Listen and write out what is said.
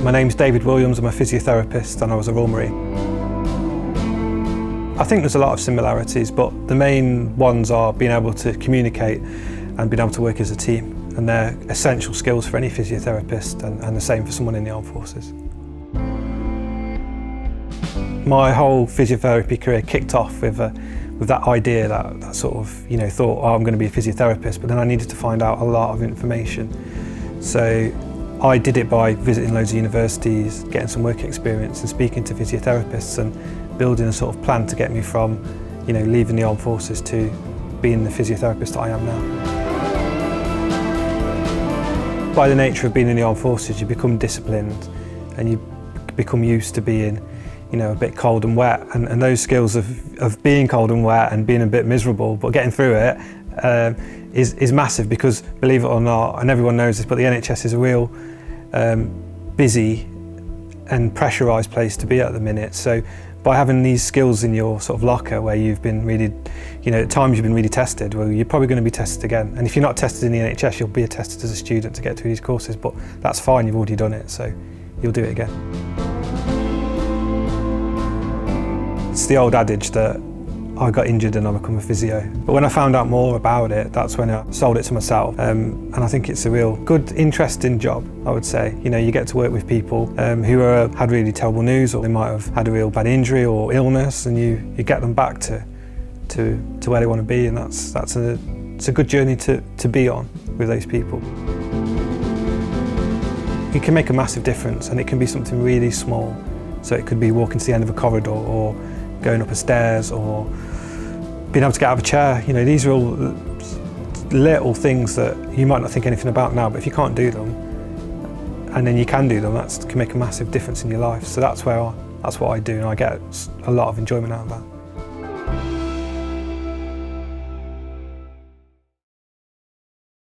My name's David Williams, I'm a physiotherapist and I was a Royal Marine. I think there's a lot of similarities, but the main ones are being able to communicate and being able to work as a team. And they're essential skills for any physiotherapist and the same for someone in the armed forces. My whole physiotherapy career kicked off with that idea, that sort of, thought, oh, I'm going to be a physiotherapist, but then I needed to find out a lot of information. So I did it by visiting loads of universities, getting some work experience and speaking to physiotherapists and building a sort of plan to get me from, leaving the armed forces to being the physiotherapist that I am now. By the nature of being in the armed forces, you become disciplined and you become used to being, a bit cold and wet. And those skills of being cold and wet and being a bit miserable, but getting through it, is massive because, believe it or not, and everyone knows this, but the NHS is a real busy and pressurised place to be at the minute. So by having these skills in your sort of locker where you've been really, at times you've been really tested, well, you're probably going to be tested again. And if you're not tested in the NHS, you'll be tested as a student to get through these courses, but that's fine, you've already done it, so you'll do it again. It's the old adage that I got injured and I become a physio. But when I found out more about it, that's when I sold it to myself. And I think it's a real good, interesting job, I would say. You get to work with people who had really terrible news, or they might have had a real bad injury or illness, and you get them back to where they want to be, and it's a good journey to be on with those people. You can make a massive difference, and it can be something really small. So it could be walking to the end of a corridor, or going up a stairs, or being able to get out of a chair. These are all little things that you might not think anything about now, but if you can't do them, and then you can do them, that can make a massive difference in your life. So that's what I do, and I get a lot of enjoyment out of that.